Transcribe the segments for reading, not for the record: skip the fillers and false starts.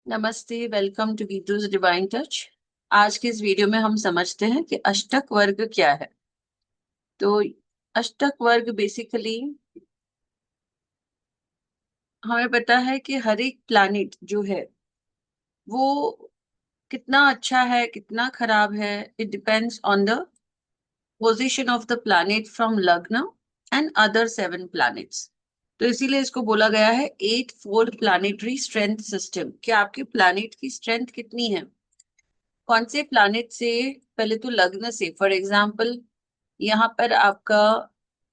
नमस्ते, welcome to गीतूज divine touch. आज के इस वीडियो में हम समझते हैं कि अष्टक वर्ग क्या है। तो अष्टक वर्ग बेसिकली हमें पता है कि हर एक प्लैनेट जो है वो कितना अच्छा है कितना खराब है। It depends on the position of the planet from लग्न एंड अदर 7 प्लैनेट्स। तो इसीलिए इसको बोला गया है 8 फोल्ड प्लैनेटरी स्ट्रेंथ सिस्टम कि आपके प्लैनेट की स्ट्रेंथ कितनी है, कौन से प्लैनेट से। पहले तो लग्न से, फॉर एग्जाम्पल यहाँ पर आपका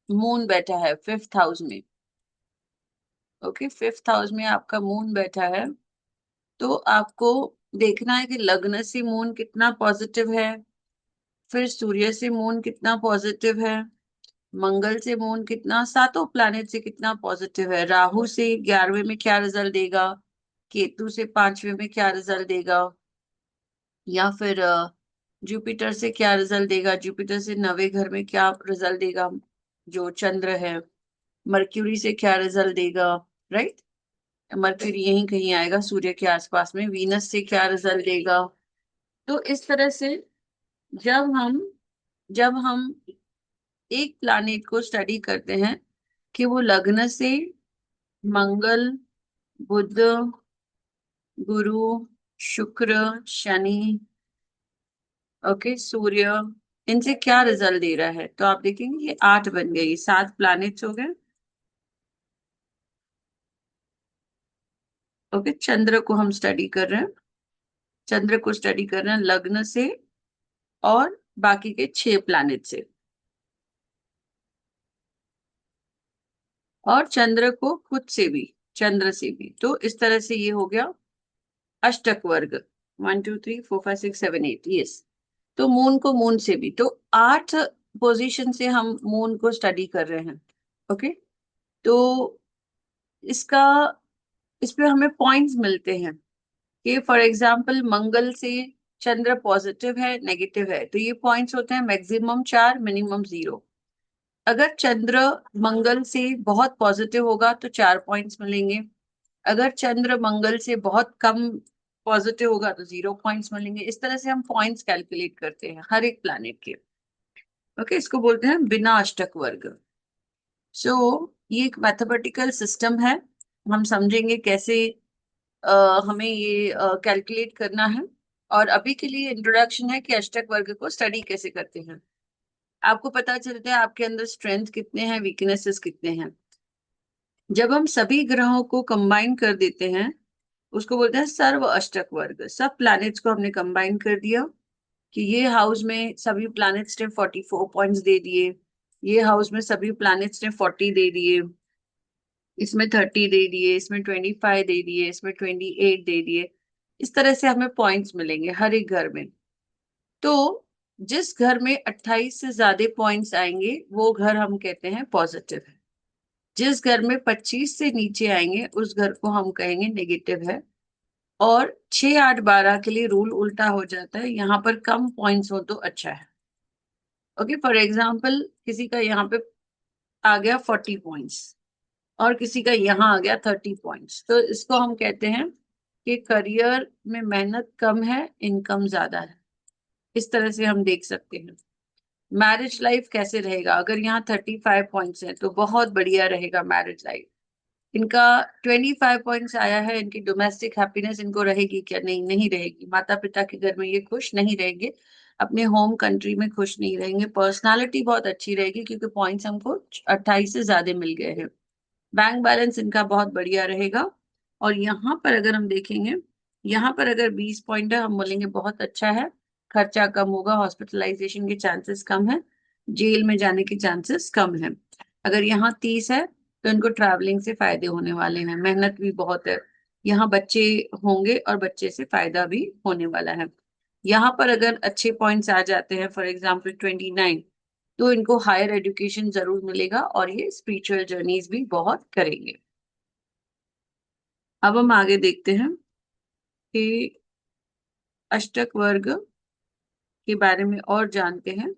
मून बैठा है 5th हाउस में। ओके, 5th हाउस में आपका मून बैठा है। तो आपको देखना है कि लग्न से मून कितना पॉजिटिव है, फिर सूर्य से मून कितना पॉजिटिव है, मंगल से मून कितना, सातों प्लैनेट से कितना पॉजिटिव है। राहु से 11वें में क्या रिजल्ट देगा, केतु से 5वें में क्या रिजल्ट देगा, या फिर जुपिटर से क्या रिजल्ट देगा, जुपिटर से 9वें घर में क्या रिजल्ट देगा जो चंद्र है। मर्क्यूरी से क्या रिजल्ट देगा, राइट। मर्क्यूरी यहीं कहीं आएगा सूर्य के आसपास में। वीनस से क्या रिजल्ट देगा। तो इस तरह से जब हम जब हम एक प्लैनेट को स्टडी करते हैं कि वो लग्न से मंगल, बुध, गुरु, शुक्र, शनि, ओके, सूर्य, इनसे क्या रिजल्ट दे रहा है, तो आप देखेंगे ये 8 बन गए, ये 7 प्लैनेट्स हो गए। ओके, चंद्र को हम स्टडी कर रहे हैं, चंद्र को स्टडी कर रहे हैं लग्न से और बाकी के 6 प्लैनेट से, और चंद्र को खुद से भी, चंद्र से भी। तो इस तरह से ये हो गया अष्टक वर्ग। 1 2 3 4 5 6 7 8, यस। तो मून को मून से भी, तो 8 पोजीशन से हम मून को स्टडी कर रहे हैं। ओके, तो इसका इस पे हमें पॉइंट्स मिलते हैं कि फॉर एग्जाम्पल मंगल से चंद्र पॉजिटिव है नेगेटिव है, तो ये पॉइंट्स होते हैं मैक्सिमम 4, मिनिमम 0। अगर चंद्र मंगल से बहुत पॉजिटिव होगा तो 4 पॉइंट्स मिलेंगे। अगर चंद्र मंगल से बहुत कम पॉजिटिव होगा तो 0 पॉइंट्स मिलेंगे। इस तरह से हम पॉइंट्स कैलकुलेट करते हैं हर एक प्लैनेट के। ओके, इसको बोलते हैं बिना अष्टक वर्ग। सो ये एक मैथमेटिकल सिस्टम है। हम समझेंगे कैसे हमें ये कैलकुलेट करना है। और अभी के लिए इंट्रोडक्शन है कि अष्टक वर्ग को स्टडी कैसे करते हैं। आपको पता चलता है आपके अंदर स्ट्रेंथ कितने हैं, वीकनेसेस कितने हैं। जब हम सभी ग्रहों को कंबाइन कर देते हैं उसको बोलते हैं सर्व अष्टक वर्ग। सब प्लैनेट्स को हमने कंबाइन कर दिया कि ये हाउस में सभी प्लैनेट्स ने 44 पॉइंट्स दे दिए, ये हाउस में सभी प्लैनेट्स ने 40 दे दिए, इसमें 30 दे दिए, इसमें 25 दे दिए, इसमें 28 दे दिए। इस तरह से हमें पॉइंट्स मिलेंगे हर एक घर में। तो जिस घर में 28 से ज्यादा पॉइंट्स आएंगे वो घर हम कहते हैं पॉजिटिव है। जिस घर में 25 से नीचे आएंगे उस घर को हम कहेंगे नेगेटिव है। और 6 8 12 के लिए रूल उल्टा हो जाता है, यहाँ पर कम पॉइंट्स हो तो अच्छा है। ओके, फॉर एग्जाम्पल किसी का यहाँ पे आ गया 40 पॉइंट्स और किसी का यहाँ आ गया 30 पॉइंट्स, तो इसको हम कहते हैं कि करियर में मेहनत कम है, इनकम ज्यादा है। इस तरह से हम देख सकते हैं। मैरिज लाइफ कैसे रहेगा, अगर यहाँ 35 पॉइंट्स हैं तो बहुत बढ़िया रहेगा मैरिज लाइफ। इनका 25 पॉइंट्स आया है, इनकी डोमेस्टिक हैप्पीनेस इनको रहेगी क्या, नहीं, नहीं रहेगी। माता पिता के घर में ये खुश नहीं रहेंगे, अपने होम कंट्री में खुश नहीं रहेंगे। पर्सनालिटी बहुत अच्छी रहेगी क्योंकि पॉइंट्स हमको 28 से ज्यादा मिल गए हैं। बैंक बैलेंस इनका बहुत बढ़िया रहेगा। और यहाँ पर अगर हम देखेंगे, यहाँ पर अगर 20 पॉइंट है हम बोलेंगे बहुत अच्छा है। खर्चा कम होगा, हॉस्पिटलाइजेशन के चांसेस कम है, जेल में जाने के चांसेस कम है। अगर यहाँ 30 है तो इनको ट्रैवलिंग से फायदे होने वाले हैं, मेहनत भी बहुत है। यहाँ बच्चे होंगे और बच्चे से फायदा भी होने वाला है। यहाँ पर अगर अच्छे पॉइंट्स आ जाते हैं, फॉर एग्जाम्पल 29, तो इनको हायर एजुकेशन जरूर मिलेगा और ये स्पिरिचुअल जर्नीज भी बहुत करेंगे। अब हम आगे देखते हैं कि अष्टक वर्ग के बारे में और जानते हैं।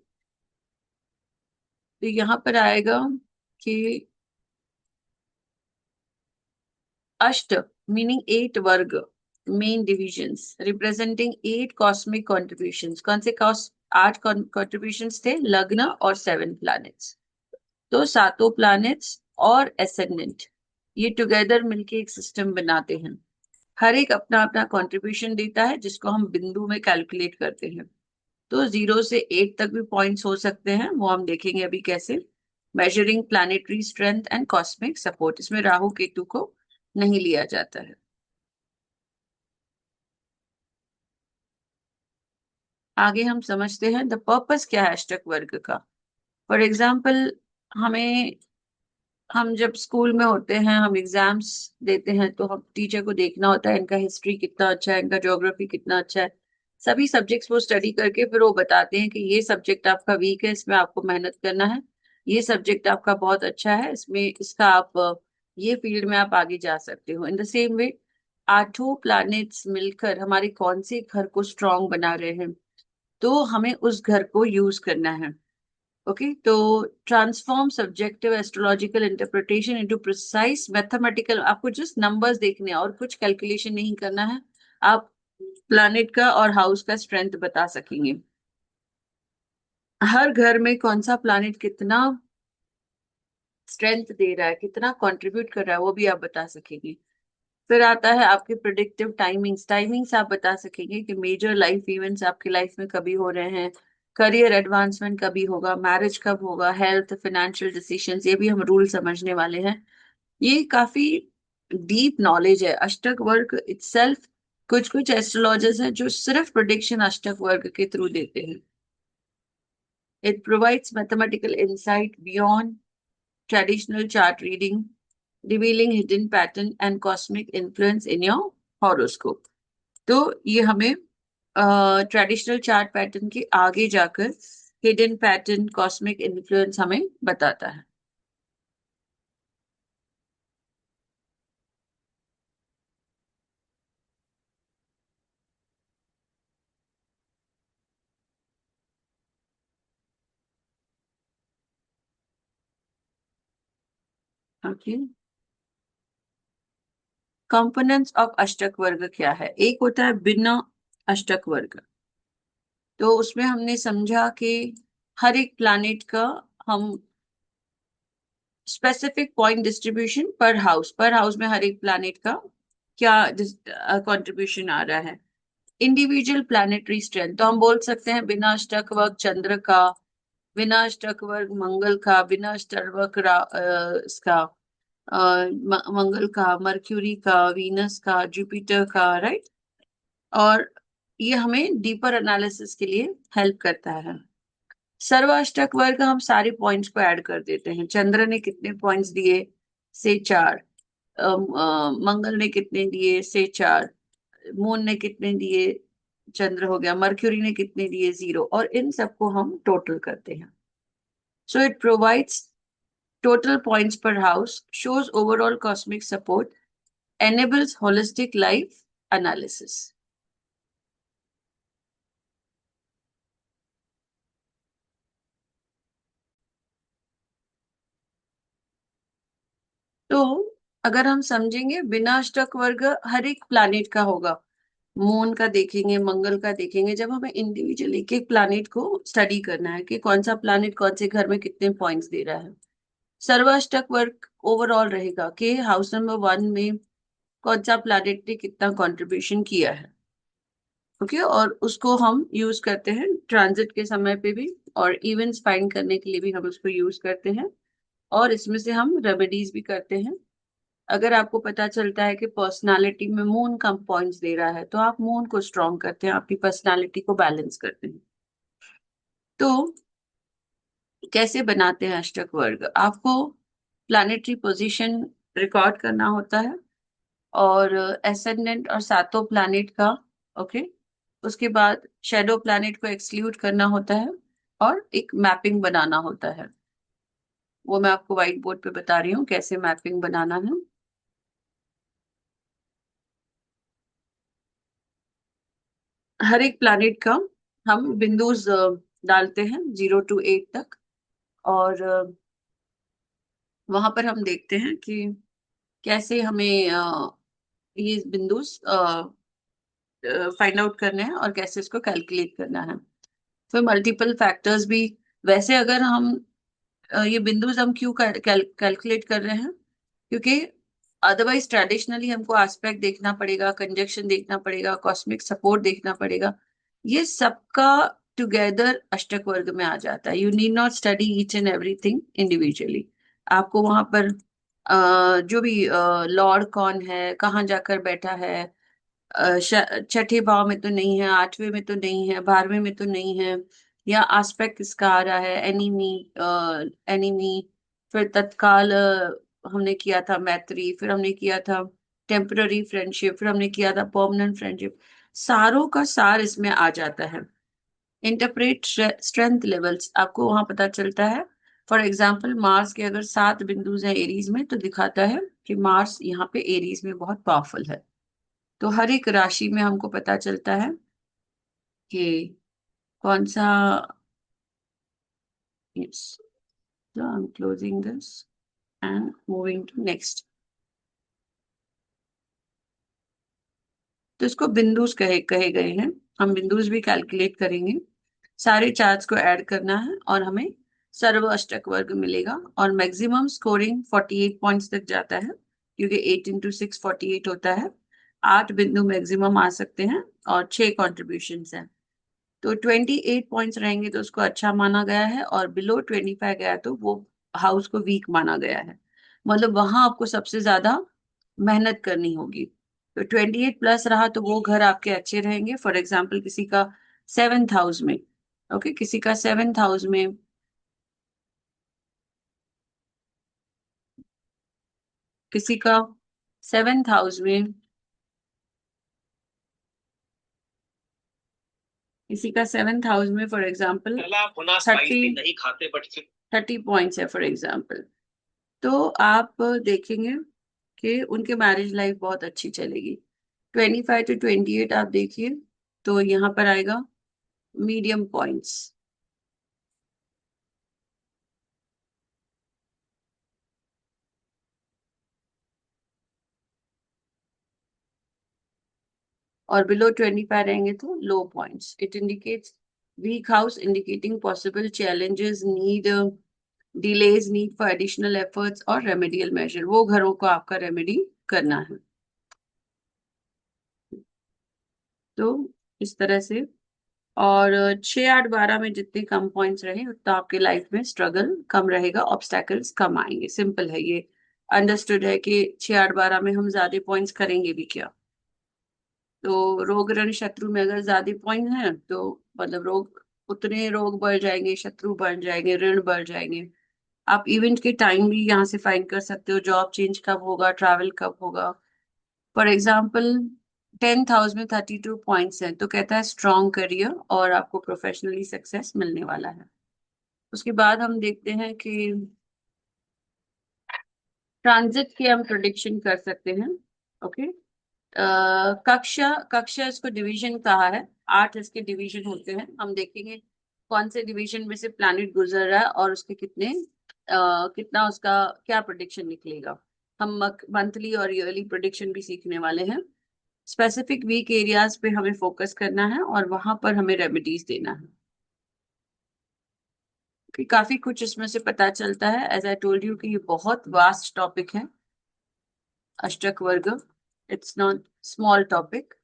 तो यहाँ पर आएगा कि अष्ट मीनिंग 8 वर्ग। Main divisions representing 8 cosmic contributions. कौन से 8 कॉन्ट्रीब्यूशंस थे? लग्न और 7 प्लैनेट्स। तो सातों प्लैनेट्स और एसेंडेंट ये टुगेदर मिलके एक सिस्टम बनाते हैं। हर एक अपना अपना कंट्रीब्यूशन देता है जिसको हम बिंदु में कैलकुलेट करते हैं। तो 0 से 8 तक भी पॉइंट्स हो सकते हैं, वो हम देखेंगे अभी कैसे। Measuring planetary strength and cosmic support, इसमें राहु केतु को नहीं लिया जाता है। आगे हम समझते हैं द पर्पस क्या है अष्टक वर्ग का। फॉर एग्जाम्पल, हमें हम जब स्कूल में होते हैं, हम एग्जाम्स देते हैं, तो हम टीचर को देखना होता है इनका हिस्ट्री कितना अच्छा है, इनका ज्योग्राफी कितना अच्छा है। सभी सब्जेक्ट्स वो स्टडी करके फिर वो बताते हैं कि ये सब्जेक्ट आपका वीक है, इसमें आपको मेहनत करना है। ये सब्जेक्ट आपका बहुत अच्छा है, इसमें इसका आप ये फील्ड में आप आगे जा सकते हो। In the same way, 8 planets मिलकर हमारे कौन से घर को स्ट्रांग बना रहे हैं, तो हमें उस घर को यूज करना है। ओके, तो transform subjective astrological interpretation into precise mathematical. आपको जस्ट नंबर्स देखने हैं और कुछ कैलकुलेशन नहीं करना है। आप प्लैनेट का और हाउस का स्ट्रेंथ बता सकेंगे। हर घर में कौन सा प्लैनेट कितना स्ट्रेंथ दे रहा है, कितना कंट्रीब्यूट कर रहा है, वो भी आप बता सकेंगे। फिर आता है आपके प्रिडिक्टिव टाइमिंग्स। टाइमिंग्स आप बता सकेंगे कि मेजर लाइफ इवेंट्स आपकी लाइफ में कभी हो रहे हैं, करियर एडवांसमेंट कभी होगा, मैरिज कब होगा, हेल्थ, फाइनेंशियल डिसीजंस, ये भी हम रूल समझने वाले हैं। ये काफी डीप नॉलेज है अष्टक वर्ग इटसेल्फ। कुछ कुछ एस्ट्रोलॉजर्स हैं जो सिर्फ प्रोडिक्शन अष्टक वर्ग के थ्रू देते हैं। It provides mathematical insight beyond traditional chart reading, revealing hidden pattern and cosmic influence in your horoscope. तो ये हमें ट्रेडिशनल चार्ट पैटर्न के आगे जाकर हिडन पैटर्न, कॉस्मिक इन्फ्लुएंस हमें बताता है। ओके, कंपोनेंट्स ऑफ अष्टक वर्ग क्या है? एक होता है बिना अष्टक वर्ग। तो उसमें हमने समझा कि हर एक प्लैनेट का हम स्पेसिफिक पॉइंट डिस्ट्रीब्यूशन पर हाउस में हर एक प्लैनेट का क्या कंट्रीब्यूशन आ रहा है। इंडिविजुअल प्लैनेटरी स्ट्रेंथ, तो हम बोल सकते हैं बिना अष्टक वर्ग चंद्र का, बिना अष्टक वर्ग मंगल का, बिना अष्टक वर्ग इसका मंगल का, मर्क्यूरी का, वीनस का, जुपिटर का, राइट। और ये हमें डीपर एनालिसिस के लिए हेल्प करता है। सर्वाष्टक वर्ग हम सारे पॉइंट्स को ऐड कर देते हैं। चंद्र ने कितने पॉइंट्स दिए? से 4। मंगल ने कितने दिए? से 4। मून ने कितने दिए? चंद्र हो गया। मर्क्यूरी ने कितने दिए? 0। और इन सबको हम टोटल करते हैं। So it provides total points per house, shows overall cosmic support, enables holistic life analysis. तो अगर हम समझेंगे, बिना अष्टक वर्ग हर एक प्लैनेट का होगा। मून का देखेंगे, मंगल का देखेंगे, जब हमें इंडिविजुअली एक एक प्लैनेट को स्टडी करना है कि कौन सा प्लैनेट कौन से घर में कितने पॉइंट्स दे रहा है। सर्वाष्टक वर्ग ओवरऑल रहेगा कि हाउस नंबर 1 में कौन सा प्लैनेट ने कितना कंट्रीब्यूशन किया है। ओके, और उसको हम यूज करते हैं ट्रांजिट के समय पे भी, और इवेंट्स फाइंड करने के लिए भी हम उसको यूज करते हैं। और इसमें से हम रेमेडीज भी करते हैं। अगर आपको पता चलता है कि पर्सनालिटी में मून कम पॉइंट्स दे रहा है, तो आप मून को स्ट्रॉन्ग करते हैं, आपकी पर्सनालिटी को बैलेंस करते हैं। तो कैसे बनाते हैं अष्टक वर्ग? आपको प्लैनेटरी पोजीशन रिकॉर्ड करना होता है, और एसेंडेंट और सातों प्लैनेट का। ओके, उसके बाद शेडो प्लैनेट को एक्सक्लूड करना होता है, और एक मैपिंग बनाना होता है। वो मैं आपको व्हाइट बोर्ड पे बता रही हूँ कैसे मैपिंग बनाना है। हर एक प्लैनेट का हम बिंदुस डालते हैं 0 to 8 तक, और वहां पर हम देखते हैं कि कैसे हमें ये बिंदुस फाइंड आउट करने हैं और कैसे इसको कैलकुलेट करना है। फिर मल्टीपल फैक्टर्स भी, वैसे अगर हम ये बिंदुज हम क्यों कैलकुलेट कर रहे हैं, क्योंकि अदरवाइज ट्रेडिशनली हमको एस्पेक्ट देखना पड़ेगा, कंजक्शन देखना पड़ेगा, कॉस्मिक सपोर्ट देखना पड़ेगा, ये सबका टुगेदर अष्टक वर्ग में आ जाता है। You need not study each and everything individually. आपको वहां पर जो भी लॉर्ड कौन है, कहाँ जाकर बैठा है, छठे भाव में तो नहीं है, आठवें में तो नहीं है, बारहवें में तो नहीं है, या आस्पेक्ट किसका आ रहा है, एनिमी, एनिमी, फिर तत्काल हमने किया था मैत्री, फिर हमने किया था टेम्पररी फ्रेंडशिप, फिर हमने किया था परमानेंट फ्रेंडशिप, सारों का सार इसमें आ जाता है। इंटरप्रेट स्ट्रेंथ लेवल्स आपको वहां पता चलता है। फॉर एग्जाम्पल मार्स के अगर 7 बिंदुज हैं एरीज में, तो दिखाता है कि मार्स यहाँ पे एरीज में बहुत पावरफुल है। तो हर एक राशि में हमको पता चलता है कि कौन सा। Yes, so I'm closing this and moving to next। तो इसको बिंदुस कहे कहे गए हैं। हम बिंदुस भी कैलकुलेट करेंगे, सारे चार्ट्स को ऐड करना है और हमें सर्व अष्टक वर्ग मिलेगा। और मैक्सिमम स्कोरिंग 48 पॉइंट्स तक जाता है, क्योंकि 8 × 6 48 होता है। 8 बिंदु मैक्सिमम आ सकते हैं और 6 कॉन्ट्रीब्यूशन हैं। तो 28 पॉइंट्स रहेंगे तो उसको अच्छा माना गया है, और बिलो 25 गया तो वो हाउस को वीक माना गया है। मतलब वहां आपको सबसे ज्यादा मेहनत करनी होगी। तो 28+ रहा तो वो घर आपके अच्छे रहेंगे। फॉर एग्जाम्पल किसी का 7th हाउस में, ओके, किसी का 7th हाउस में, किसी का 7th हाउस में, किसी का 7th हाउस में फॉर एग्जाम्पल 30 पॉइंट्स है फॉर एग्जाम्पल, तो आप देखेंगे कि उनके मैरिज लाइफ बहुत अच्छी चलेगी। 25 to 28 आप देखिए, तो यहाँ पर आएगा मीडियम पॉइंट्स। और बिलो 25 रहेंगे तो low points. It indicates weak house, indicating possible challenges, need delays, need for additional efforts और रेमेडियल मेजर, वो घरों को आपका रेमेडी करना है। तो इस तरह से, और 6 8 12 में जितने कम पॉइंट्स रहे उतना आपके लाइफ में स्ट्रगल कम रहेगा, ऑब्स्टैकल्स कम आएंगे। सिंपल है ये, अंडरस्टूड है कि 6 8 12 में हम ज्यादा पॉइंट्स करेंगे भी क्या। तो रोग ऋण शत्रु में अगर ज्यादा पॉइंट है तो मतलब रोग, उतने रोग बढ़ जाएंगे, शत्रु बढ़ जाएंगे, ऋण बढ़ जाएंगे। आप इवेंट के टाइम भी यहाँ से फाइंड कर सकते हो, जॉब चेंज कब होगा, ट्रैवल कब होगा। फॉर एग्जाम्पल 10th हाउस में 32 पॉइंट्स हैं, तो कहता है स्ट्रॉन्ग करियर और आपको प्रोफेशनली सक्सेस मिलने वाला है। उसके बाद हम देखते हैं कि ट्रांजिट की हम प्रोडिक्शन कर सकते हैं। ओके, कक्षा कक्षा इसको डिवीजन कहा है, 8 इसके डिवीजन होते हैं। हम देखेंगे कौन से डिवीजन में से प्लैनेट गुजर रहा है और उसके कितने कितना उसका क्या प्रोडिक्शन निकलेगा। हम मंथली और ईयरली प्रोडिक्शन भी सीखने वाले हैं। स्पेसिफिक वीक एरियाज पे हमें फोकस करना है और वहां पर हमें रेमेडीज देना है। कि काफी कुछ इसमें से पता चलता है। एज आई टोल्ड यू कि ये बहुत वास्ट टॉपिक है अष्टक वर्ग, इट्स नॉट स्मॉल टॉपिक।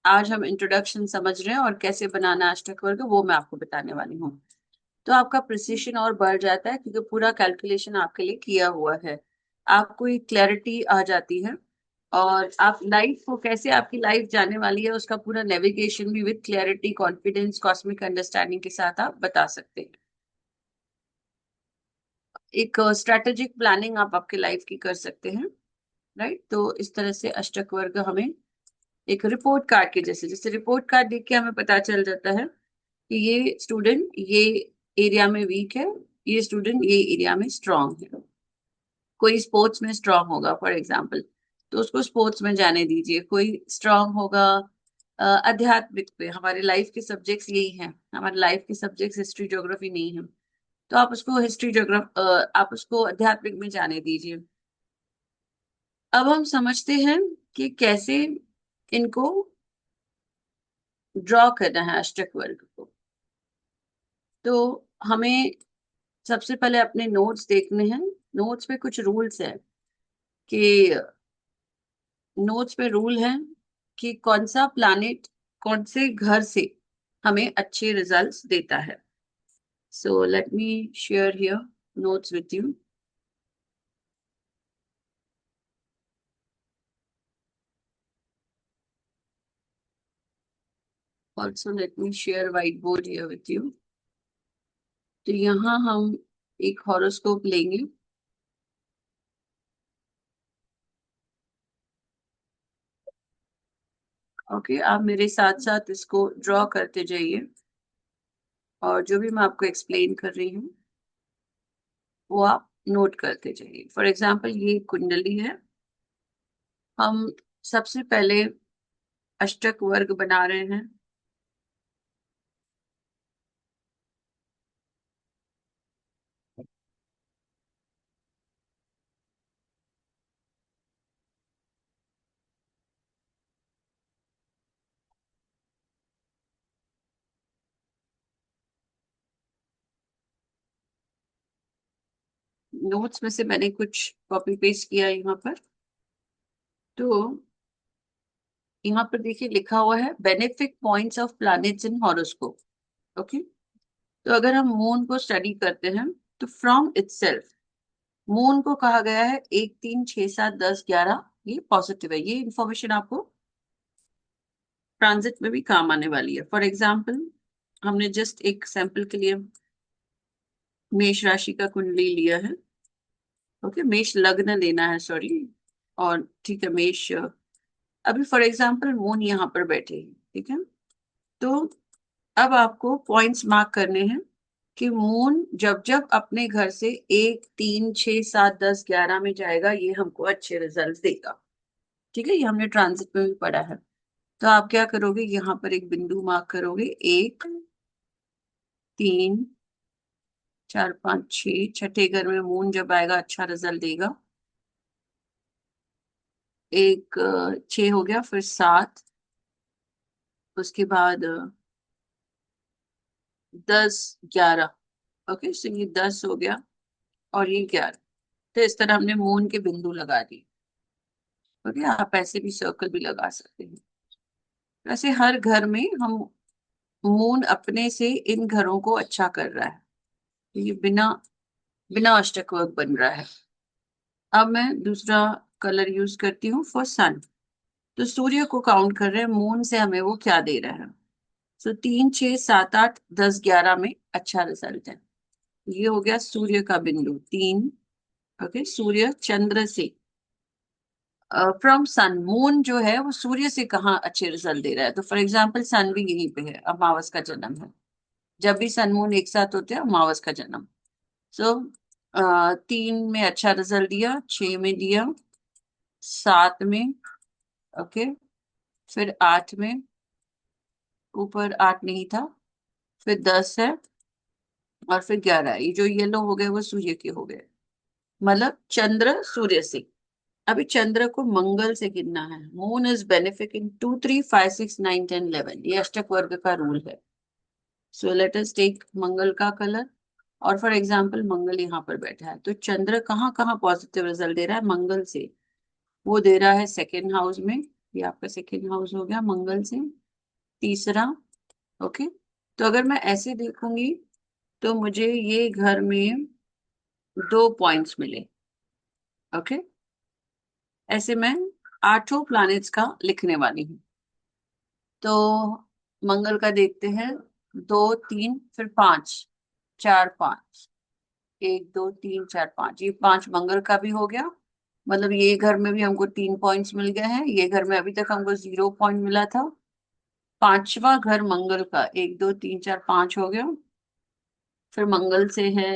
आज हम इंट्रोडक्शन समझ रहे हैं और कैसे बनाना है अष्टक वर्ग वो मैं आपको बताने वाली हूँ। तो आपका प्रिसिशन और बढ़ जाता है, क्योंकि पूरा कैलकुलेशन आपके लिए किया हुआ है। आपको एक क्लैरिटी आ जाती है, और आप लाइफ को कैसे आपकी लाइफ जाने वाली है उसका पूरा नेविगेशन भी with clarity, confidence, cosmic understanding के साथ आप बता सकते हैं। एक स्ट्रेटेजिक प्लानिंग आप आपके लाइफ की कर सकते हैं। राइट, तो इस तरह से अष्टक वर्ग हमें एक रिपोर्ट कार्ड के जैसे, जैसे रिपोर्ट कार्ड देख के हमें पता चल जाता है कि ये स्टूडेंट ये एरिया में वीक है, ये स्टूडेंट ये एरिया में स्ट्रांग है। कोई स्पोर्ट्स में स्ट्रांग होगा फॉर एग्जाम्पल, तो उसको स्पोर्ट्स में जाने दीजिए। कोई स्ट्रांग होगा आध्यात्मिक पे, हमारे लाइफ के सब्जेक्ट्स यही हैं, हमारे लाइफ के सब्जेक्ट्स हिस्ट्री ज्योग्राफी नहीं है, तो आप उसको हिस्ट्री ज्योग्राफ आप उसको आध्यात्मिक में जाने दीजिए। अब हम समझते हैं कि कैसे इनको ड्रॉ करना है अष्टक वर्ग को। तो हमें सबसे पहले अपने नोट्स देखने हैं। नोट्स में कुछ रूल्स है कि नोट्स में रूल है कि कौन सा प्लैनेट कौन से घर से हमें अच्छे रिजल्ट्स देता है। So let me share here notes with you. Also let me share white board here with you. तो यहाँ हम एक हॉरोस्कोप लेंगे। ओके, आप मेरे साथ साथ इसको ड्रॉ करते जाइए और जो भी मैं आपको एक्सप्लेन कर रही हूँ वो आप नोट करते जाइए। फॉर एग्जाम्पल ये कुंडली है। हम सबसे पहले अष्टक वर्ग बना रहे हैं। नोट्स में से मैंने कुछ कॉपी पेस्ट किया है यहाँ पर। तो यहाँ पर देखिए लिखा हुआ है benefic points of planets in horoscope. Okay, तो अगर हम मून को स्टडी करते हैं तो फ्रॉम इटसेल्फ मून को कहा गया है 1 3 6 7 10 11, ये पॉजिटिव है। ये इंफॉर्मेशन आपको ट्रांजिट में भी काम आने वाली है। फॉर एग्जाम्पल हमने जस्ट एक सैंपल के लिए मेष राशि का कुंडली लिया है। ओके, मेष लग्न लेना है, सॉरी। और ठीक है, मेष अभी फॉर एग्जाम्पल मून यहाँ पर बैठे हैं, ठीक है। तो अब आपको पॉइंट्स मार्क करने हैं कि मून जब जब अपने घर से 1 3 6 7 10 11 में जाएगा ये हमको अच्छे रिजल्ट देगा। ठीक है, ये हमने ट्रांजिट में भी पढ़ा है। तो आप क्या करोगे, यहाँ पर एक बिंदु मार्क करोगे। 1 3 4 5 6, छठे घर में मून जब आएगा अच्छा रिजल्ट देगा। एक 6 हो गया, फिर 7, उसके बाद 10 11। ओके, सो ये 10 हो गया और ये 11। तो इस तरह हमने मून के बिंदु लगा दिए। ओके, आप ऐसे भी सर्कल भी लगा सकते हैं। वैसे हर घर में हम मून अपने से इन घरों को अच्छा कर रहा है। तो ये बिना बिना अष्टक वर्ग बन रहा है। अब मैं दूसरा कलर यूज करती हूँ फॉर सन। तो सूर्य को काउंट कर रहे हैं मून से हमें वो क्या दे रहा है। सो 3 6 7 8 10 11 में अच्छा रिजल्ट है। ये हो गया सूर्य का बिंदु 3। ओके, सूर्य चंद्र से फ्रॉम सन। मून जो है वो सूर्य से कहाँ अच्छे रिजल्ट दे रहा है। तो फॉर एग्जाम्पल सन भी यहीं पे है, अमावस का जन्म है। जब भी सन मून एक साथ होते हैं अमावस का जन्म। सो 3 में अच्छा रिजल्ट दिया, 6 में दिया, 7 में। ओके, फिर 8 में, ऊपर 8 नहीं था, फिर 10 है, और फिर 11 है। ये जो येलो हो गए वो सूर्य के हो गए, मतलब चंद्र सूर्य से। अभी चंद्र को मंगल से गिनना है। मून इज बेनिफिक इन 2 3 5 6 9 10 11, ये अष्टक वर्ग का रूल है। सो लेट अस टेक मंगल का कलर। और फॉर एग्जाम्पल मंगल यहाँ पर बैठा है, तो चंद्र कहाँ कहाँ पॉजिटिव रिजल्ट दे रहा है मंगल से। वो दे रहा है सेकेंड हाउस में। ये आपका सेकेंड हाउस हो गया मंगल से। तीसरा। ओके, तो अगर मैं ऐसे देखूंगी तो मुझे ये घर में 2 पॉइंट्स मिले। ओके, ऐसे मैं 8 प्लैनेट्स का लिखने वाली हूँ। तो मंगल का देखते हैं। 2 3 फिर 5 4 5, 1 2 3 4 5, ये 5 मंगल का भी हो गया। मतलब ये घर में भी हमको 3 पॉइंट्स मिल गए हैं। ये घर में अभी तक हमको 0 पॉइंट मिला था। पांचवा घर मंगल का 1 2 3 4 5 हो गया। फिर मंगल से है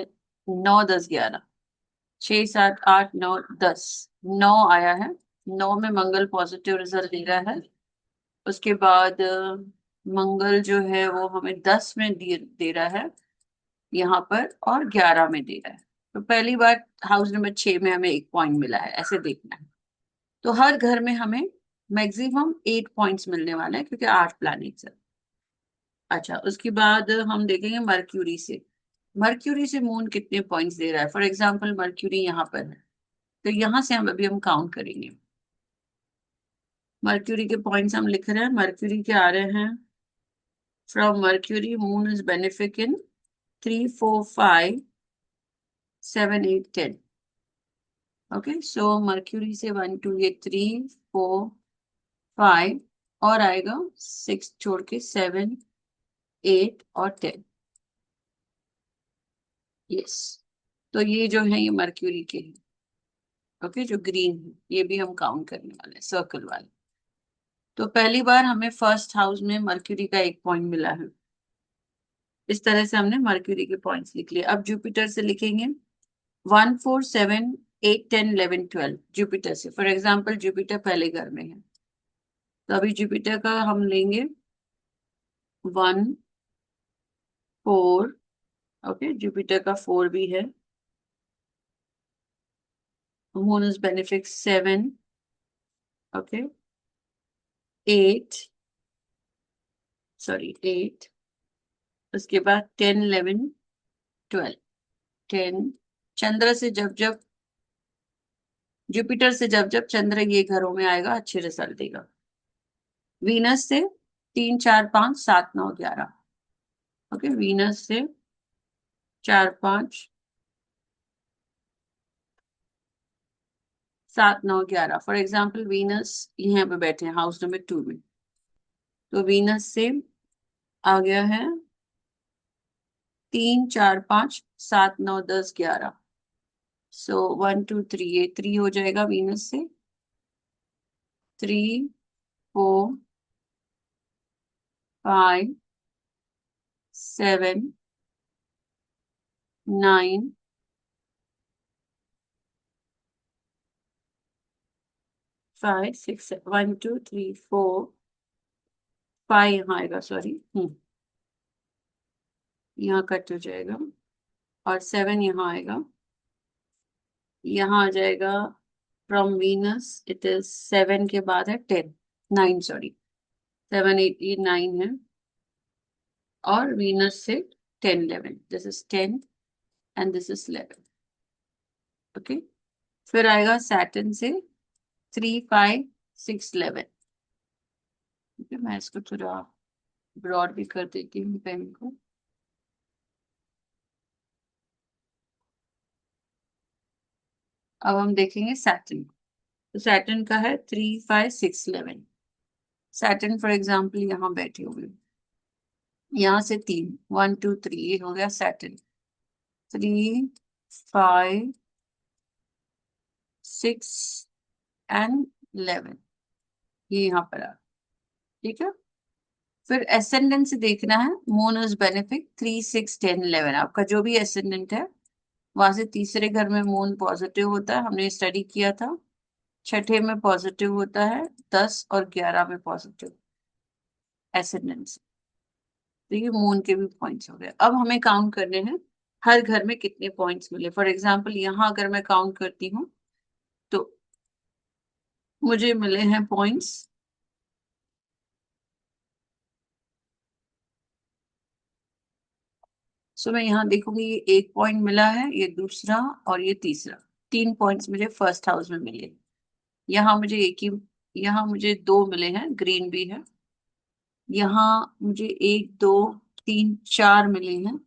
9 10 11, 6 7 8 9 10, 9 आया है। 9 में मंगल पॉजिटिव रिजल्ट दे रहा है। उसके बाद मंगल जो है वो हमें 10 में दे रहा है यहाँ पर, और 11 में दे रहा है। तो पहली बार हाउस नंबर 6 में हमें 1 पॉइंट मिला है, ऐसे देखना है। तो हर घर में हमें मैक्सिमम 8 पॉइंट्स मिलने वाले हैं क्योंकि 8 प्लैनेट्स है। अच्छा, उसके बाद हम देखेंगे मर्क्यूरी से। मर्क्यूरी से मून कितने पॉइंट्स दे रहा है। फॉर एग्जांपल मर्क्यूरी यहाँ पर है, तो यहाँ से हम अभी हम काउंट करेंगे। मर्क्यूरी के पॉइंट्स हम लिख रहे हैं। मर्क्यूरी के आ रहे हैं, from mercury moon is benefic in 3 4 5 7 8 10। Okay, so mercury से 1 2 ये 3 4 5, और आएगा 6 छोड़ के 7 8 और 10। यस, तो ये जो है ये मर्क्यूरी के हैं। ओके, जो ग्रीन है ये भी हम काउंट करने वाले हैं, सर्कल वाले। तो पहली बार हमें फर्स्ट हाउस में मर्क्यूरी का एक पॉइंट मिला है। इस तरह से हमने मर्क्यूरी के पॉइंट्स लिख लिए। अब जुपिटर से लिखेंगे 1 4 7 8 10 11 12। जुपिटर से, फॉर एग्जाम्पल जुपिटर पहले घर में है, तो अभी जुपिटर का हम लेंगे 1 4। ओके, जुपिटर का 4 भी है। Moon is benefic 7। Okay, 8, sorry 8। उसके बाद 10 11 12। 10, चंद्र से जब जब, जुपिटर से जब जब चंद्र ये घरों में आएगा अच्छे रिजल्ट देगा। वीनस से 3 4 5 7 9 11। ओके, वीनस से 4 5 7 9 11। फॉर एग्जाम्पल वीनस यहाँ पे बैठे हैं हाउस नंबर 2 में, तो वीनस से आ गया है 3 4 5 7 9 10 11। सो 1 2 3, ये 3 हो जाएगा वीनस से। 3 4 5 7 9 5 6 1 2 3 4 5 यहाँ आएगा, सॉरी। यहाँ कट हो जाएगा, और 7 यहाँ आएगा। यहाँ आ जाएगा फ्रॉम वीनस, इट इज 7 के बाद है 10 9, सॉरी 7 8 ये 9 है, और वीनस से 10 11, this is 10 and this is 11। Okay, फिर आएगा सैटर्न से 3 5 6 11। ओके, मैं इसको थोड़ा ब्रॉड भी कर देती हूँ पेन को। अब हम देखेंगे सैटर्न। तो सैटर्न का है 3 5 6 11। सैटर्न फॉर एग्जाम्पल यहाँ बैठे हुए, यहाँ से 3 1 2 3, ये हो गया सैटर्न। 3 5 6 एंड 11, ये यहाँ पर आ, ठीक है। फिर एसेंडेंट से देखना है, मून इज बेनिफिक 3 6 10 11। आपका जो भी एसेंडेंट है, वहां से तीसरे घर में मून पॉजिटिव होता है, हमने स्टडी किया था। छठे में पॉजिटिव होता है, 10 और 11 में पॉजिटिव एसेंडेंट। तो ये मून के भी पॉइंट्स हो गए। अब हमें काउंट करने हैं हर घर में कितने पॉइंट्स मिले। फॉर एग्जाम्पल यहाँ अगर मैं काउंट करती हूँ, तो मुझे मिले हैं पॉइंट्स। सो मैं यहाँ देखूंगी, ये एक पॉइंट मिला है, ये दूसरा और ये तीसरा। 3 पॉइंट्स मुझे फर्स्ट हाउस में मिले। यहाँ मुझे एक ही, यहाँ मुझे 2 मिले हैं, ग्रीन भी है। यहाँ मुझे 1 2 3 4 मिले हैं।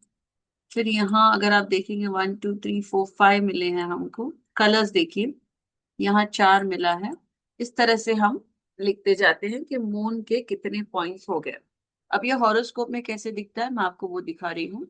फिर यहाँ अगर आप देखेंगे 1 2 3 4 5 मिले हैं हमको। कलर्स देखिए, यहाँ 4 मिला है। इस तरह से हम लिखते जाते हैं कि मून के कितने पॉइंट्स हो गए। अब ये हॉरोस्कोप में कैसे दिखता है मैं आपको वो दिखा रही हूँ।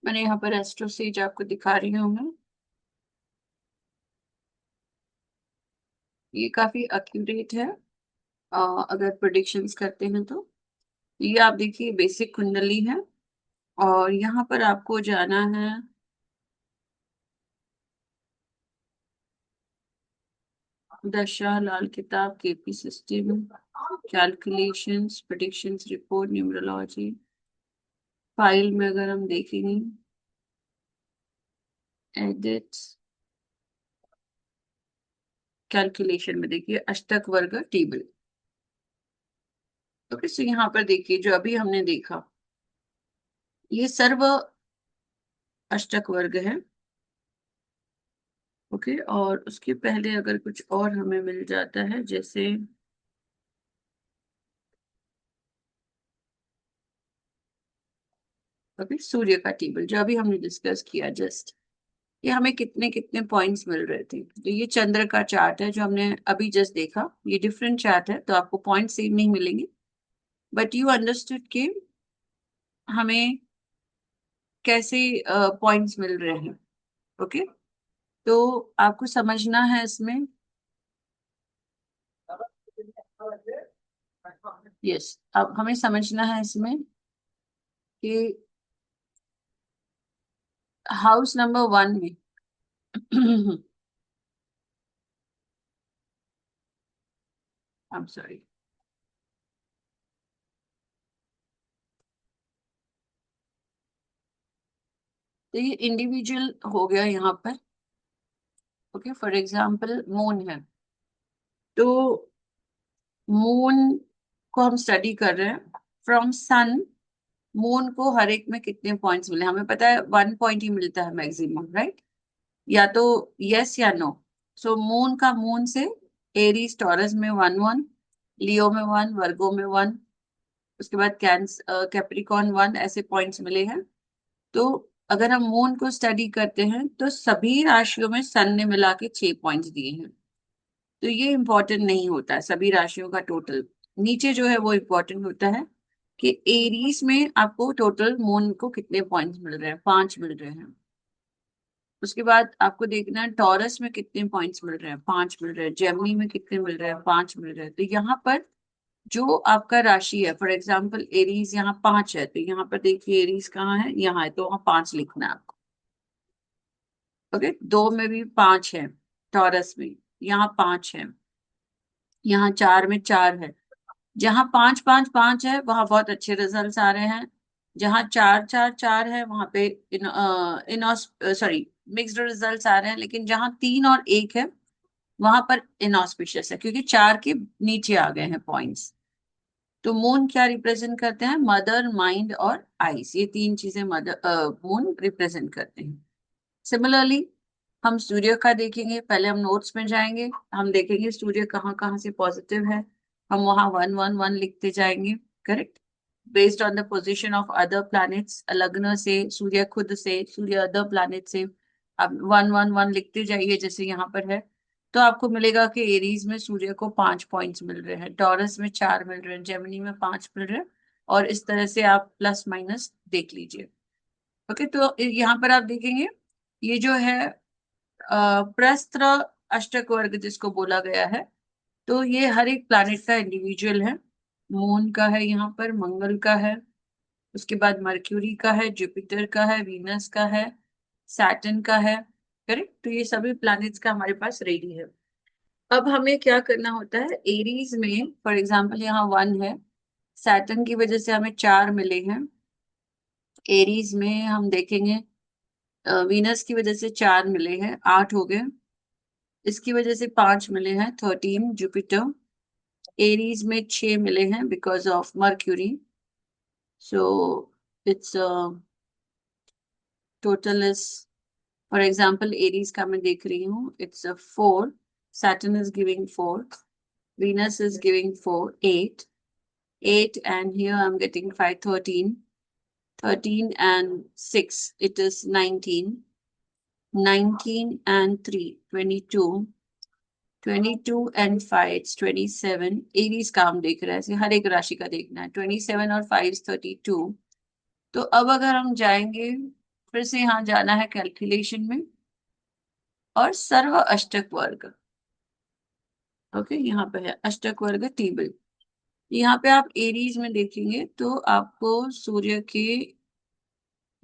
मैंने यहाँ पर एस्ट्रो सेज आपको दिखा रही हूँ मैं। ये काफी एक्यूरेट है अगर प्रिडिक्शंस करते हैं तो। ये आप देखिए बेसिक कुंडली है, और यहाँ पर आपको जाना है दशा, लाल किताब, KP system, calculations, predictions report, numerology. File में अगर हम देखेंगे, एडिट, कैलकुलेशन में देखिए अष्टक वर्ग टेबल। ओके, सो यहाँ पर देखिए जो अभी हमने देखा ये सर्व अष्टक वर्ग है। ओके, और उसके पहले अगर कुछ और हमें मिल जाता है, जैसे ओके सूर्य का टेबल जो अभी हमने डिस्कस किया जस्ट, ये हमें कितने कितने पॉइंट्स मिल रहे थे। तो ये चंद्र का चार्ट है जो हमने अभी जस्ट देखा। ये डिफरेंट चार्ट है तो आपको पॉइंट सेम नहीं मिलेंगे, बट यू अंडरस्टूड कि हमें कैसे पॉइंट्स मिल रहे हैं। ओके, तो आपको समझना है इसमें। यस, अब हमें समझना है इसमें कि हाउस नंबर 1 में आई एम सॉरी, तो ये इंडिविजुअल हो गया यहाँ पर। ओके, फॉर एग्जाम्पल मून है, तो मून को हम स्टडी कर रहे हैं फ्रॉम सन। मून को हर एक में कितने पॉइंट्स मिले, हमें पता है 1 पॉइंट ही मिलता है मैक्सिमम, राइट? या तो यस या नो। सो मून का मून से एरीज टॉरस में 1 1, लियो में 1, वर्गो में 1, उसके बाद कैप्रिकॉन 1, ऐसे पॉइंट्स मिले हैं। तो अगर हम मून को स्टडी करते हैं तो सभी राशियों में सन ने मिला के 6 पॉइंट्स दिए हैं। तो ये इंपॉर्टेंट नहीं होता है सभी राशियों का टोटल, नीचे जो है वो इंपॉर्टेंट होता है कि एरीज में आपको टोटल मून को कितने पॉइंट्स मिल रहे हैं, 5 मिल रहे हैं। उसके बाद आपको देखना है टॉरस में कितने पॉइंट्स मिल रहे हैं, 5 मिल रहे हैं। जेमिनी में कितने मिल रहे हैं, 5 मिल रहे हैं। तो यहाँ पर जो आपका राशि है, फॉर एग्जाम्पल एरीज यहाँ 5 है, तो यहाँ पर देखिए एरीज कहाँ है, यहाँ है, तो वहाँ 5 लिखना है आपको। ओके, 2 में भी 5 है, टॉरस में यहाँ 5 है, यहाँ 4 में 4 है। जहाँ 5 5 5 है वहां बहुत अच्छे रिजल्ट्स आ रहे हैं। जहाँ 4 4 4 है वहां पे इनॉस सॉरी मिक्स्ड रिजल्ट्स आ रहे हैं। लेकिन जहाँ 3 और 1 है वहां पर इनऑस्पिशियस है, क्योंकि 4 के नीचे आ गए हैं पॉइंट्स। तो मून क्या रिप्रेजेंट करते हैं, मदर, माइंड और आइस, ये 3 चीजें मदर मून रिप्रेजेंट करते हैं। सिमिलरली हम सूर्य का देखेंगे, पहले हम नोट्स में जाएंगे, हम देखेंगे सूर्य कहाँ कहाँ से पॉजिटिव है, हम वहां 1 1 1 लिखते जाएंगे। Correct, based on the position of other planets, लग्न से, सूर्य खुद से, सूर्य अदर प्लैनेट से, अब 1 1 1 लिखते जाइए जैसे यहाँ पर है। तो आपको मिलेगा कि एरीज में सूर्य को 5 पॉइंट्स मिल रहे हैं, टॉरस में 4 मिल रहे हैं, जेमिनी में 5 मिल रहे हैं, और इस तरह से आप प्लस माइनस देख लीजिए। ओके, तो यहाँ पर आप देखेंगे ये जो है प्रस्त्र अष्टक वर्ग जिसको बोला गया है, तो ये हर एक प्लैनेट का इंडिविजुअल है। मून का है, यहाँ पर मंगल का है, उसके बाद मर्क्यूरी का है, जुपिटर का है, वीनस का है, सैटर्न का है। करेक्ट, तो ये सभी प्लैनेट्स का हमारे पास रेडी है। अब हमें क्या करना होता है, एरीज में फॉर एग्जाम्पल यहाँ 1 है, सैटर्न की वजह से हमें 4 मिले हैं। एरीज में हम देखेंगे वीनस की वजह से 4 मिले हैं, 8 हो गए। इसकी वजह से 5 मिले हैं, 13 जुपिटर। एरीज में 6 मिले हैं because of mercury. So it's total is, for example Aries का मैं देख रही हूँ, it's 4, Saturn is giving 4, Venus is giving 4, 8, 8, and here I'm getting 5, 13, 13 and 6, it is 19, 19 and 3, 22, 22 and 5, it's 27। Aries का हम देख रहे हैं, ऐसे हर एक राशि का देखना है। 27 और 5 32। तो अब अगर हम जाएंगे फिर से यहाँ जाना है कैलकुलेशन में, और सर्व अष्टक वर्ग। ओके, यहाँ पे है अष्टक वर्ग टेबल। यहाँ पे आप एरीज में देखेंगे तो आपको सूर्य के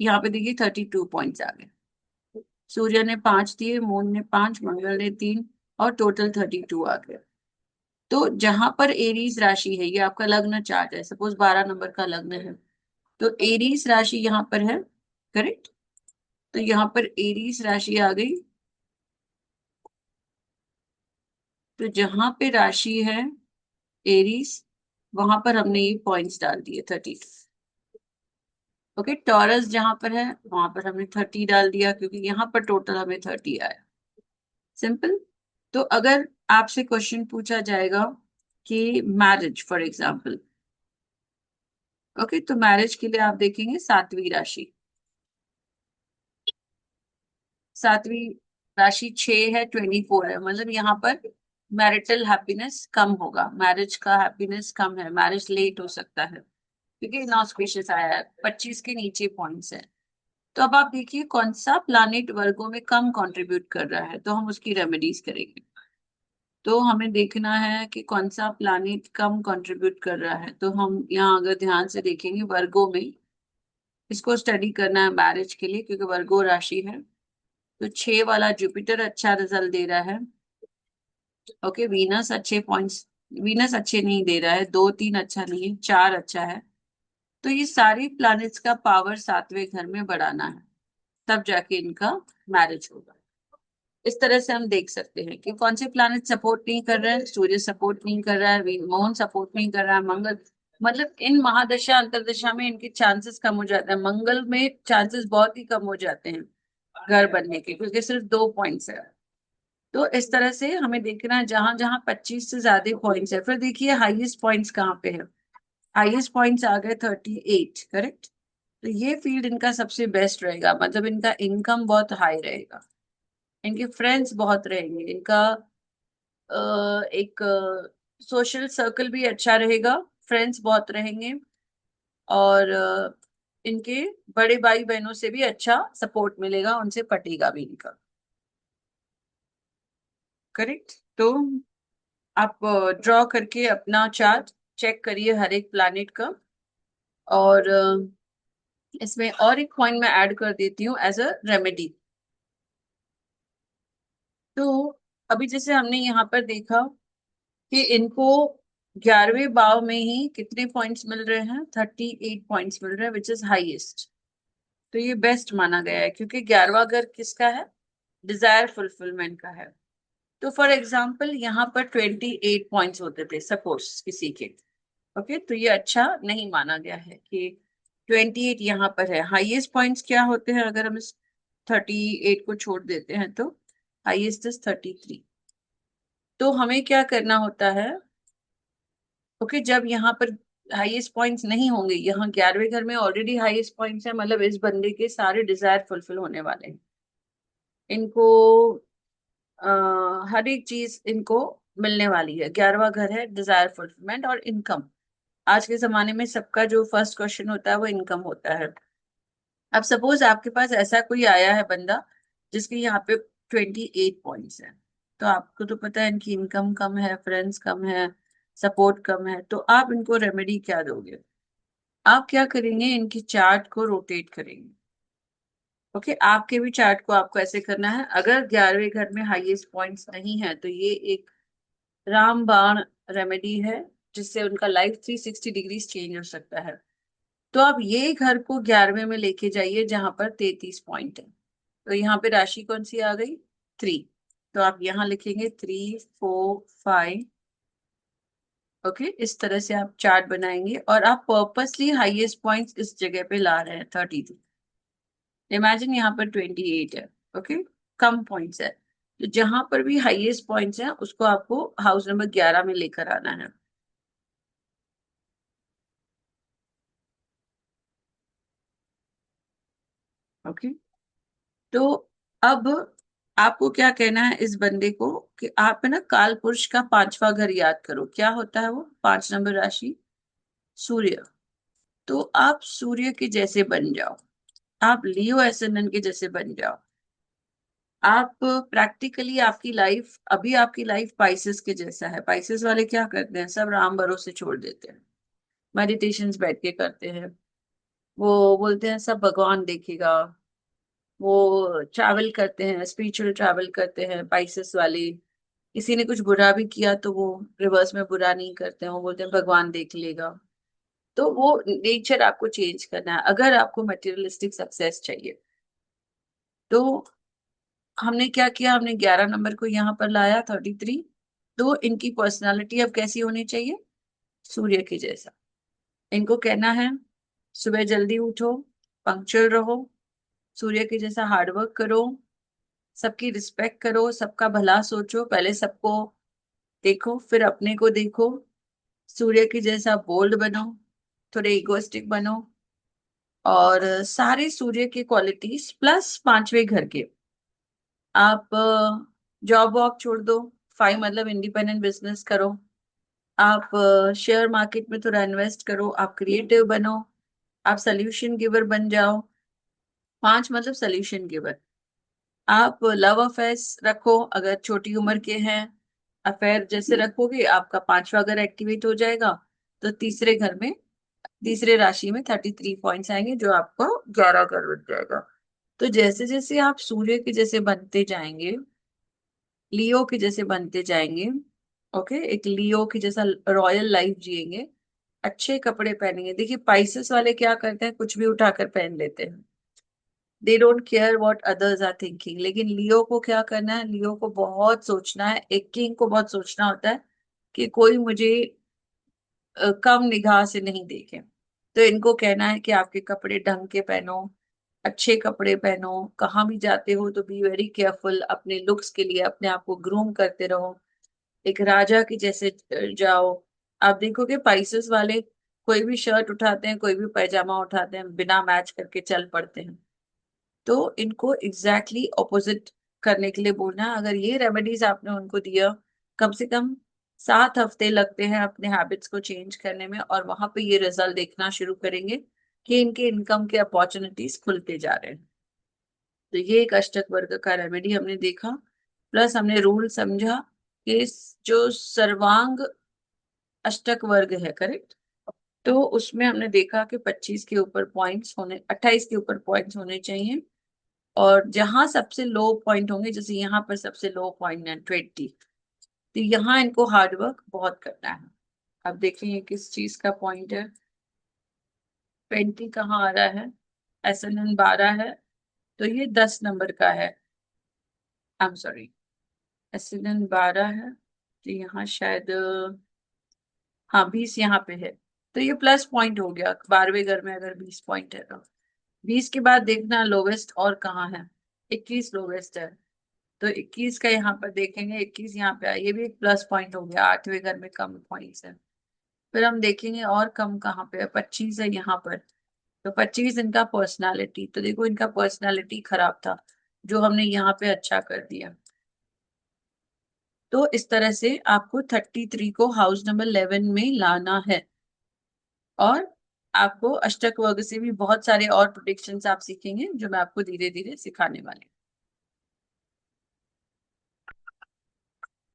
यहाँ पे देखिए 32 पॉइंट्स आ गए। सूर्य ने 5 दिए, मून ने 5, मंगल ने 3, और टोटल 32 आ गए। तो जहां पर एरीज राशि है, ये आपका लग्न चार्ट है, सपोज 12 नंबर का लग्न है, तो एरीज राशि यहाँ पर है, करेक्ट। तो यहाँ पर एरीज राशि आ गई। तो जहां पे राशि है एरीज, वहां पर हमने ये पॉइंट्स डाल दिए 30। ओके, टॉरस जहां पर है वहां पर हमने 30 डाल दिया, क्योंकि यहाँ पर टोटल हमें 30 आया। सिंपल। तो अगर आपसे क्वेश्चन पूछा जाएगा कि मैरिज फॉर एग्जाम्पल, ओके, तो मैरिज के लिए आप देखेंगे सातवीं राशि। सातवीं राशि 6 है, 24 है, मतलब यहाँ पर मैरिटल हैप्पीनेस कम होगा, मैरिज का हैप्पीनेस कम है, मैरिज लेट हो सकता है, क्योंकि इनऑस्पिशियस आया है, 25 के नीचे पॉइंट्स है। तो अब आप देखिए कौन सा प्लैनेट वर्गों में कम कंट्रीब्यूट कर रहा है, तो हम उसकी रेमेडीज करेंगे। तो हमें देखना है कि कौन सा प्लैनेट कम कंट्रीब्यूट कर रहा है, तो हम यहाँ अगर ध्यान से देखेंगे वर्गों में, इसको स्टडी करना है मैरिज के लिए, क्योंकि वर्गो राशि है। तो 6 वाला जुपिटर अच्छा रिजल्ट दे रहा है। ओके, वीनस अच्छे पॉइंट्स, वीनस अच्छे नहीं दे रहा है, 2 3 अच्छा नहीं है, 4 अच्छा है। तो ये सारी प्लैनेट्स का पावर सातवें घर में बढ़ाना है, तब जाके इनका मैरिज होगा। इस तरह से हम देख सकते हैं कि कौन से प्लैनेट सपोर्ट नहीं कर रहे हैं। सूर्य सपोर्ट नहीं कर रहा है, मोहन सपोर्ट नहीं कर रहा है, मंगल, मतलब इन महादशा अंतरदशा में इनके चांसेस कम हो जाते हैं, मंगल में चांसेस बहुत ही कम हो जाते हैं घर बनने के, क्योंकि सिर्फ 2 पॉइंट्स है। तो इस तरह से हमें देखना है जहां जहां 25 से ज्यादा पॉइंट्स है। फिर देखिए हाईएस्ट पॉइंट्स कहाँ पे है, हाईएस्ट पॉइंट्स आ गए 38, करेक्ट। तो ये फील्ड इनका सबसे बेस्ट रहेगा, मतलब इनका इनकम बहुत हाई रहेगा, इनके फ्रेंड्स बहुत रहेंगे, इनका एक सोशल सर्कल भी अच्छा रहेगा, फ्रेंड्स बहुत रहेंगे, और इनके बड़े भाई बहनों से भी अच्छा सपोर्ट मिलेगा, उनसे पटेगा भी इनका, करेक्ट। तो आप ड्रॉ करके अपना चार्ट चेक करिए हर एक प्लैनेट का। और इसमें और एक पॉइंट मैं ऐड कर देती हूँ एज अ रेमेडी। तो अभी जैसे हमने यहाँ पर देखा कि इनको 11वें भाव में ही कितने पॉइंट्स मिल रहे हैं, 38 पॉइंट्स मिल रहे हैं, विच इज हाईएस्ट। तो ये बेस्ट माना गया है, क्योंकि 11वां घर किसका है, डिजायर फुलफिलमेंट का है। तो फॉर एग्जाम्पल यहाँ पर 28 पॉइंट्स होते थे सपोज किसी के, ओके, तो ये अच्छा नहीं माना गया है कि 28 यहाँ पर है। हाईएस्ट पॉइंट्स क्या होते हैं, अगर हम इस 38 को छोड़ देते हैं तो हाईएस्ट इज 33। तो हमें क्या करना होता है, ओके, जब यहाँ पर हाईएस्ट पॉइंट्स नहीं होंगे, यहाँ 11वें घर में ऑलरेडी हाईएस्ट पॉइंट्स है, मतलब इस बंदे के सारे डिजायर फुलफिल होने वाले हैं, इनको हर एक चीज इनको मिलने वाली है। 11वां घर है डिजायर फुलफिलमेंट और इनकम। आज के जमाने में सबका जो फर्स्ट क्वेश्चन होता है वो इनकम होता है। अब सपोज आपके पास ऐसा कोई आया है बंदा जिसके यहाँ पे 28 पॉइंट्स है, तो आपको तो पता है इनकी इनकम कम है, फ्रेंड्स कम है, सपोर्ट कम है, तो आप इनको रेमेडी क्या दोगे। आप क्या करेंगे, इनकी चार्ट को रोटेट करेंगे। ओके, आपके भी चार्ट को आपको ऐसे करना है। अगर 11वें घर में हाईएस्ट पॉइंट्स नहीं है तो ये एक रामबाण रेमेडी है, जिससे उनका लाइफ 360 डिग्री चेंज हो सकता है। तो आप ये घर को 11वें में लेके जाइए जहां पर 33 पॉइंट है। तो यहाँ पे राशि कौन सी आ गई, 3। तो आप यहाँ लिखेंगे 3 4 5। ओके, इस तरह से आप चार्ट बनाएंगे, और आप पर्पसली हाईएस्ट पॉइंट्स इस जगह पे ला रहे हैं 33। इमेजिन यहाँ पर 28 है, ओके, कम पॉइंट्स है, तो जहां पर भी हाईएस्ट पॉइंट्स हैं उसको आपको हाउस नंबर 11 में लेकर आना है। ओके, तो अब आपको क्या कहना है इस बंदे को कि आप है ना काल पुरुष का 5वां घर याद करो, क्या होता है वो, 5 नंबर राशि सूर्य। तो आप सूर्य के जैसे बन जाओ, आप लियो एसएनएन के जैसे बन जाओ। आप प्रैक्टिकली आपकी लाइफ पाइसेस के जैसा है। पाइसेस वाले क्या करते हैं, सब राम भरोसे छोड़ देते हैं, मेडिटेशंस बैठ के करते हैं, वो बोलते हैं सब भगवान देखेगा, वो ट्रैवल करते हैं, स्पिरिचुअल ट्रैवल करते हैं पाइसेस वाले। किसी ने कुछ बुरा भी किया तो वो रिवर्स में बुरा नहीं करते हैं, वो बोलते हैं भगवान देख लेगा। तो वो नेचर आपको चेंज करना है अगर आपको मटेरियलिस्टिक सक्सेस चाहिए। तो हमने क्या किया, हमने 11 नंबर को यहाँ पर लाया 33। तो इनकी पर्सनालिटी अब कैसी होनी चाहिए, सूर्य के जैसा। इनको कहना है सुबह जल्दी उठो, पंक्चुअल रहो, सूर्य के जैसा हार्डवर्क करो, सबकी रिस्पेक्ट करो, सबका भला सोचो, पहले सबको देखो फिर अपने को देखो, सूर्य के जैसा बोल्ड बनो, थोड़े इगोइस्टिक बनो, और सारे सूर्य के क्वालिटीज प्लस पांचवे घर के। आप जॉब वॉब छोड़ दो, 5 मतलब इंडिपेंडेंट बिजनेस करो, आप शेयर मार्केट में थोड़ा इन्वेस्ट करो, आप क्रिएटिव बनो, आप सोल्यूशन गिवर बन जाओ। 5 मतलब सोल्यूशन गिवर। आप लव अफेयर्स रखो, अगर छोटी उम्र के हैं, अफेयर जैसे रखोगे आपका पांचवा अगर एक्टिवेट हो जाएगा, तो तीसरे घर में, तीसरे राशि में 33 पॉइंट्स आएंगे, जो आपको 11 घर बन जाएगा। तो जैसे जैसे आप सूर्य के जैसे बनते जाएंगे, लियो के जैसे बनते जाएंगे, ओके, एक लियो के जैसा रॉयल लाइफ जिएंगे, अच्छे कपड़े पहनेंगे। देखिए पाइसेस वाले क्या करते हैं, कुछ भी उठाकर पहन लेते हैं, they don't care what others are thinking. लेकिन लियो को क्या करना है, लियो को बहुत सोचना है, एक किंग को बहुत सोचना होता है कि कोई मुझे कम निगाह से नहीं देखे। तो इनको कहना है कि आपके कपड़े ढंग के पहनो, अच्छे कपड़े पहनो, कहाँ भी जाते हो तो बी वेरी केयरफुल, अपने लुक्स के लिए अपने आप को ग्रूम करते रहो, एक राजा की जैसे जाओ। आप देखोगे पाइसेस वाले कोई भी शर्ट उठाते हैं, कोई भी पैजामा उठाते हैं, बिना मैच करके चल पड़ते हैं। तो इनको एग्जैक्टली exactly ऑपोजिट करने के लिए बोलना है। अगर ये रेमेडीज आपने उनको दिया, कम से कम 7 हफ्ते लगते हैं अपने हैबिट्स को चेंज करने में, और वहां पे ये रिजल्ट देखना शुरू करेंगे कि इनके इनकम के अपॉर्चुनिटीज खुलते जा रहे हैं। तो ये एक अष्टक वर्ग का रेमेडी हमने देखा, प्लस हमने रूल समझा कि जो सर्वांग अष्टक वर्ग है, करेक्ट, तो उसमें हमने देखा कि 25 के ऊपर पॉइंट्स होने, 28 के ऊपर पॉइंट्स होने चाहिए, और जहां सबसे लो पॉइंट होंगे, जैसे यहाँ पर सबसे लो पॉइंट है 20, तो यहाँ इनको हार्डवर्क बहुत करना है। अब देखेंगे किस चीज का पॉइंट है, 20 कहाँ आ रहा है, एसएनएन 12 है, तो ये 10 नंबर का है, आई एम सॉरी, एसएनएन 12 है, तो यहाँ शायद हाँ 20 यहाँ पे है, तो ये प्लस पॉइंट हो गया 12वें घर में अगर 20 पॉइंट है तो। 20 के बाद देखना लोवेस्ट और कहाँ है, 21 लोवेस्ट है, तो 21 का यहाँ पर देखेंगे, 21 यहाँ पे ये भी एक प्लस पॉइंट हो गया, 8वें घर में कम पॉइंट्स है। फिर हम देखेंगे और कम कहाँ पे है, 25 है यहाँ पर, तो 25 इनका पर्सनालिटी, तो देखो इनका पर्सनालिटी खराब था, जो हमने यहाँ पे अच्छा कर दिया। तो इस तरह से आपको 33 को हाउस नंबर 11 में लाना है, और आपको अष्टक वर्ग से भी बहुत सारे और प्रोडिक्शंस आप सीखेंगे, जो मैं आपको धीरे धीरे सिखाने वाली हूँ।